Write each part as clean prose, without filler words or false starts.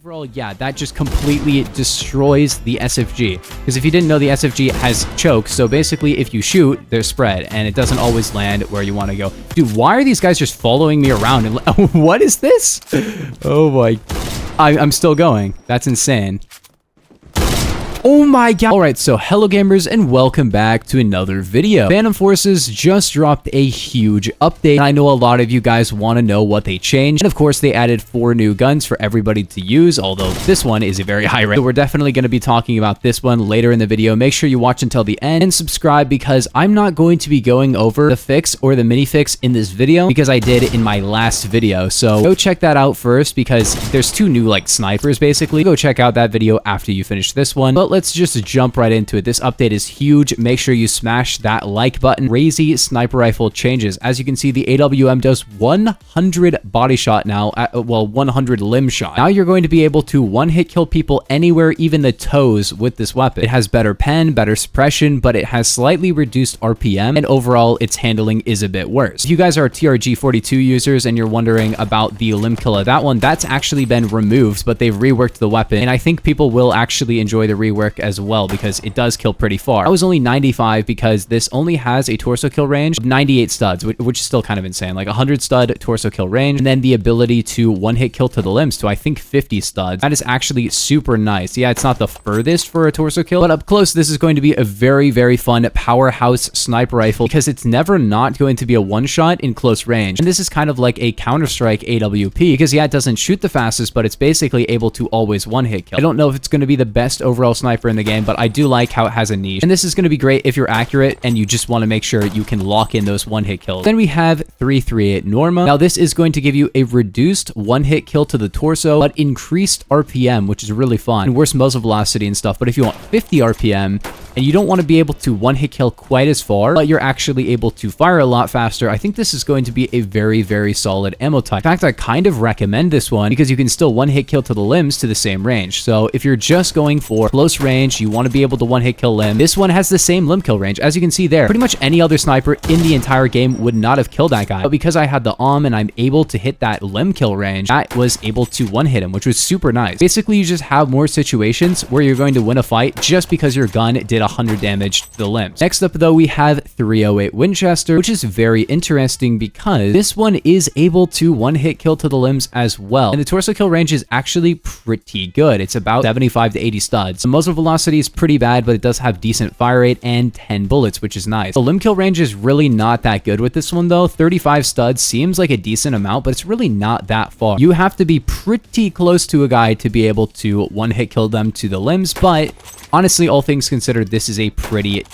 overall, yeah, that just completely destroys the SFG. Because if you didn't know, the SFG has choke, so basically if you shoot, there's spread, and it doesn't always land where you want to go. Dude, why are these guys just following me around? And what is this? Oh my... I'm still going. That's insane. Oh my god. Alright, so hello gamers and welcome back to another video. Phantom Forces just dropped a huge update, and I know a lot of you guys want to know what they changed. And of course, they added 4 new guns for everybody to use, although this one is a very high rank. So we're definitely going to be talking about this one later in the video. Make sure you watch until the end and subscribe, because I'm not going to be going over the fix or the mini fix in this video because I did in my last video. So go check that out first, because there's 2 new like snipers basically. Go check out that video after you finish this one. But let's just jump right into it. This update is huge. Make sure you smash that like button. Crazy sniper rifle changes. As you can see, the AWM does 100 body shot now, well, 100 limb shot. Now you're going to be able to one-hit kill people anywhere, even the toes, with this weapon. It has better pen, better suppression, but it has slightly reduced RPM, and overall, its handling is a bit worse. If you guys are TRG42 users and you're wondering about the limb kill of that one, that's actually been removed, but they've reworked the weapon, and I think people will actually enjoy the rework as well, because it does kill pretty far. I was only 95 because this only has a torso kill range of 98 studs, which is still kind of insane. Like 100 stud torso kill range, and then the ability to one-hit kill to the limbs to I think 50 studs. That is actually super nice. Yeah, it's not the furthest for a torso kill, but up close, this is going to be a very, very fun powerhouse sniper rifle, because it's never not going to be a one-shot in close range. And this is kind of like a Counter-Strike AWP, because yeah, it doesn't shoot the fastest, but it's basically able to always one-hit kill. I don't know if it's going to be the best overall sniper in the game, but I do like how it has a niche. And this is going to be great if you're accurate and you just want to make sure you can lock in those one-hit kills. Then we have 338 Norma. Now this is going to give you a reduced one-hit kill to the torso, but increased RPM, which is really fun, and worse muzzle velocity and stuff. But if you want 50 RPM, and you don't want to be able to one-hit kill quite as far, but you're actually able to fire a lot faster, I think this is going to be a very, very solid ammo type. In fact, I kind of recommend this one because you can still one-hit kill to the limbs to the same range. So if you're just going for close range, you want to be able to one-hit kill limb, this one has the same limb kill range. As you can see there, pretty much any other sniper in the entire game would not have killed that guy. But because I had the and I'm able to hit that limb kill range, I was able to one-hit him, which was super nice. Basically, you just have more situations where you're going to win a fight just because your gun did 100 damage to the limbs. Next up, though, we have 308 Winchester, which is very interesting because this one is able to one-hit kill to the limbs as well. And the torso kill range is actually pretty good. It's about 75 to 80 studs. The muzzle velocity is pretty bad, but it does have decent fire rate and 10 bullets, which is nice. The limb kill range is really not that good with this one, though. 35 studs seems like a decent amount, but it's really not that far. You have to be pretty close to a guy to be able to one-hit kill them to the limbs, but honestly, all things considered, this is a pretty...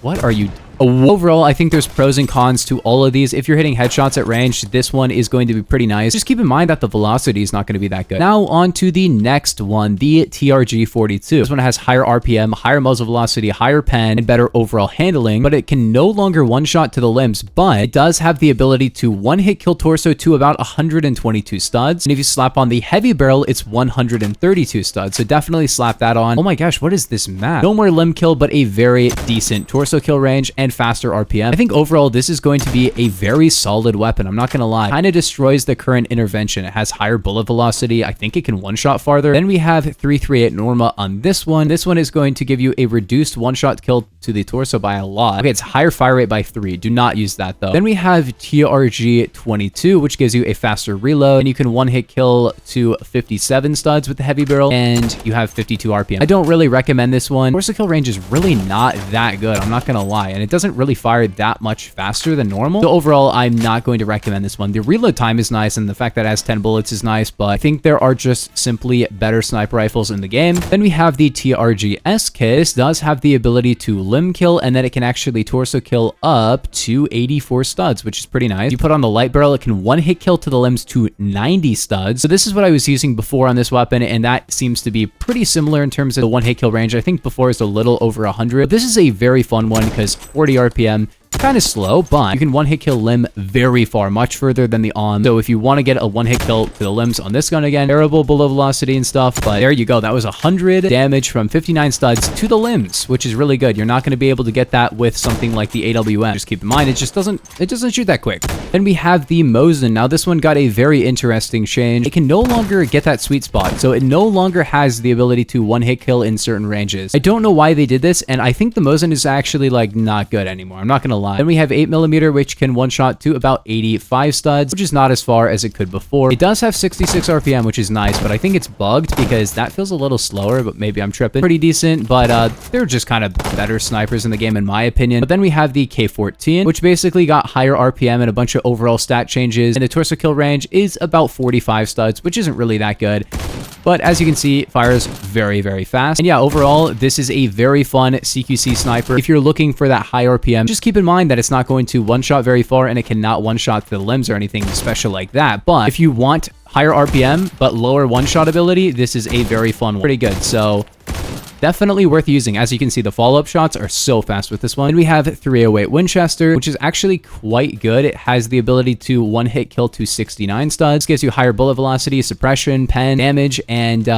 What are you... Overall, I think there's pros and cons to all of these. If you're hitting headshots at range, this one is going to be pretty nice. Just keep in mind that the velocity is not going to be that good. Now on to the next one, the TRG42. This one has higher RPM, higher muzzle velocity, higher pen, and better overall handling, but it can no longer one-shot to the limbs, but it does have the ability to one-hit kill torso to about 122 studs. And if you slap on the heavy barrel, it's 132 studs. So definitely slap that on. Oh my gosh, what is this map? No more limb kill, but a very decent torso kill range and faster RPM. I think overall this is going to be a very solid weapon. I'm not gonna lie. Kind of destroys the current intervention. It has higher bullet velocity. I think it can one-shot farther. Then we have 338 Norma on this one. This one is going to give you a reduced one-shot kill to the torso by a lot. Okay, it's higher fire rate by 3. Do not use that though. Then we have TRG22, which gives you a faster reload, and you can one-hit kill to 57 studs with the heavy barrel, and you have 52 RPM. I don't really recommend this one. Torso kill range is really not that good. I'm not gonna lie, and it doesn't really fire that much faster than normal. So overall, I'm not going to recommend this one. The reload time is nice, and the fact that it has 10 bullets is nice, but I think there are just simply better sniper rifles in the game. Then we have the TRG-SK. This does have the ability to limb kill, and then it can actually torso kill up to 84 studs, which is pretty nice. You put on the light barrel, it can one-hit kill to the limbs to 90 studs. So this is what I was using before on this weapon, and that seems to be pretty similar in terms of the one-hit kill range. I think before is a little over 100. But this is a very fun one because 40 RPM, kind of slow, but you can one-hit kill limb very far, much further than the arm. So if you want to get a one-hit kill to the limbs on this gun again, terrible below velocity and stuff, but there you go. That was 100 damage from 59 studs to the limbs, which is really good. You're not going to be able to get that with something like the AWM. Just keep in mind, it doesn't shoot that quick. Then we have the Mosin. Now this one got a very interesting change. It can no longer get that sweet spot, so it no longer has the ability to one-hit kill in certain ranges. I don't know why they did this, and I think the Mosin is actually like not good anymore. I'm not gonna lie. Then we have 8mm, which can one-shot to about 85 studs, which is not as far as it could before. It does have 66 RPM, which is nice, but I think it's bugged because that feels a little slower, but maybe I'm tripping. Pretty decent, but they're just kind of better snipers in the game in my opinion. But then we have the K14, which basically got higher RPM and a bunch of overall stat changes, and the torso kill range is about 45 studs, which isn't really that good. But as you can see, fires very, very fast. And yeah, overall, this is a very fun CQC sniper. If you're looking for that high RPM, just keep in mind that it's not going to one-shot very far, and it cannot one-shot to the limbs or anything special like that. But if you want higher RPM, but lower one-shot ability, this is a very fun one. Pretty good. So definitely worth using. As you can see, the follow-up shots are so fast with this one. And we have 308 Winchester, which is actually quite good. It has the ability to one-hit kill to 69 studs. This gives you higher bullet velocity, suppression, pen, damage, and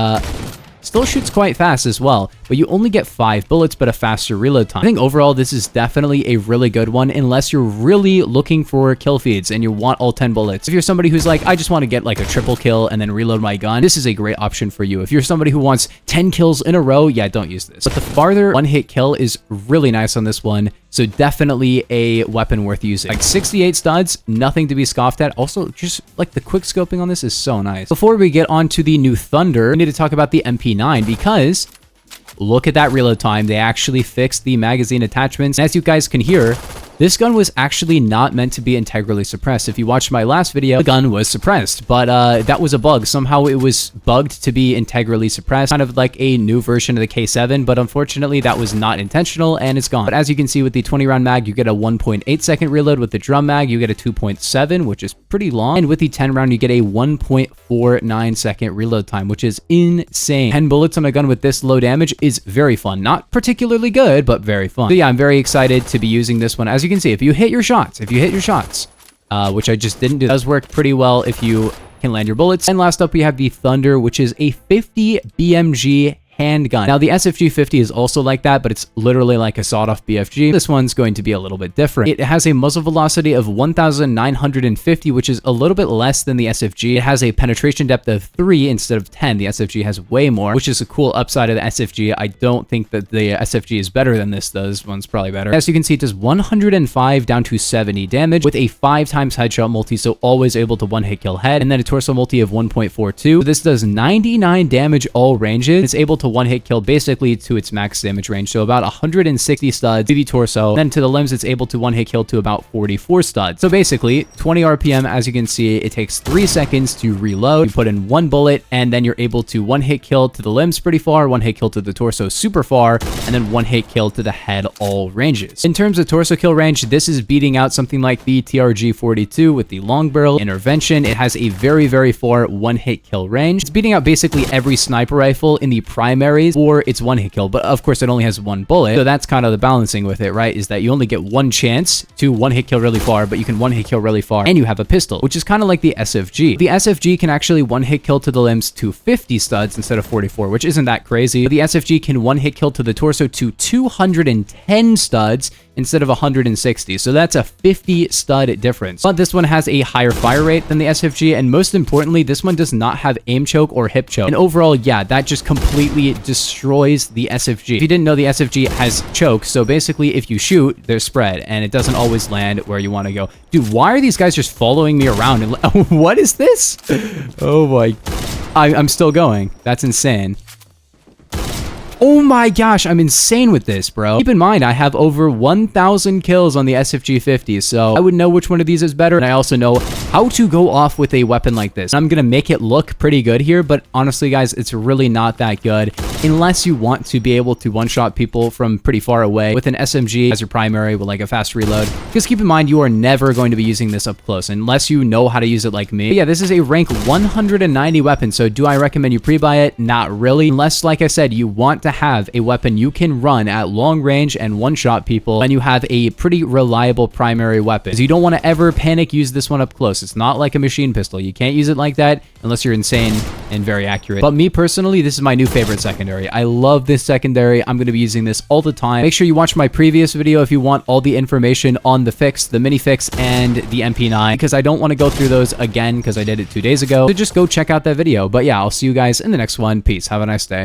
still shoots quite fast as well, but you only get 5 bullets, but a faster reload time. I think overall, this is definitely a really good one, unless you're really looking for kill feeds and you want all 10 bullets. If you're somebody who's like, I just want to get like a triple kill and then reload my gun, this is a great option for you. If you're somebody who wants 10 kills in a row, yeah, don't use this. But the farther one-hit kill is really nice on this one, so definitely a weapon worth using. Like 68 studs, nothing to be scoffed at. Also, just like the quick scoping on this is so nice. Before we get on to the new Thunder, we need to talk about the MP9 because look at that reload time. They actually fixed the magazine attachments. As you guys can hear, this gun was actually not meant to be integrally suppressed. If you watched my last video, the gun was suppressed, but that was a bug. Somehow it was bugged to be integrally suppressed, kind of like a new version of the K7, but unfortunately that was not intentional and it's gone. But as you can see with the 20 round mag, you get a 1.8 second reload. With the drum mag, you get a 2.7, which is pretty long. And with the 10 round, you get a 1.49 second reload time, which is insane. 10 bullets on a gun with this low damage is very fun. Not particularly good, but very fun. So yeah, I'm very excited to be using this one. As you can see, if you hit your shots, which I just didn't do, it does work pretty well if you can land your bullets. And last up, we have the Thunder, which is a 50 BMG handgun. Now, the SFG 50 is also like that, but it's literally like a sawed-off BFG. This one's going to be a little bit different. It has a muzzle velocity of 1,950, which is a little bit less than the SFG. It has a penetration depth of 3 instead of 10. The SFG has way more, which is a cool upside of the SFG. I don't think that the SFG is better than this, though. This one's probably better. As you can see, it does 105 down to 70 damage with a 5 times headshot multi, so always able to one-hit kill head, and then a torso multi of 1.42. So this does 99 damage all ranges. It's able to one-hit kill basically to its max damage range, so about 160 studs to the torso. Then to the limbs, it's able to one-hit kill to about 44 studs. So basically, 20 RPM, as you can see, it takes 3 seconds to reload. You put in 1 bullet, and then you're able to one-hit kill to the limbs pretty far, one-hit kill to the torso super far, and then one-hit kill to the head all ranges. In terms of torso kill range, this is beating out something like the TRG-42 with the long barrel intervention. It has a very, very far one-hit kill range. It's beating out basically every sniper rifle in the primaries or its one-hit kill, but of course it only has 1 bullet, so that's kind of the balancing with it, right? Is that you only get 1 chance to one-hit kill really far, but you can one-hit kill really far, and you have a pistol, which is kind of like the SFG. The SFG can actually one-hit kill to the limbs to 50 studs instead of 44, which isn't that crazy. But the SFG can one-hit kill to the torso to 210 studs instead of 160, so that's a 50 stud difference. But this one has a higher fire rate than the SFG, and most importantly, this one does not have aim choke or hip choke. And overall, yeah, that just completely destroys the SFG. If you didn't know, the SFG has choke, so basically if you shoot, there's spread, and it doesn't always land where you want to go. Dude, why are these guys just following me around? And what is this? Oh my, I'm still going. That's insane. Oh my gosh, I'm insane with this, bro. Keep in mind, I have over 1,000 kills on the SFG 50, so I would know which one of these is better, and I also know how to go off with a weapon like this. I'm gonna make it look pretty good here, but honestly, guys, it's really not that good unless you want to be able to one-shot people from pretty far away with an SMG as your primary with like a fast reload. Just keep in mind, you are never going to be using this up close unless you know how to use it like me. But yeah, this is a rank 190 weapon, so do I recommend you pre-buy it? Not really, unless, like I said, you want to have a weapon you can run at long range and one-shot people, and you have a pretty reliable primary weapon. Because you don't want to ever panic use this one up close. It's not like a machine pistol. You can't use it like that unless you're insane and very accurate. But me personally, this is my new favorite secondary. I love this secondary. I'm going to be using this all the time. Make sure you watch my previous video if you want all the information on the fix, the minifix, and the MP9, because I don't want to go through those again because I did it 2 days ago. So just go check out that video. But yeah, I'll see you guys in the next one. Peace. Have a nice day.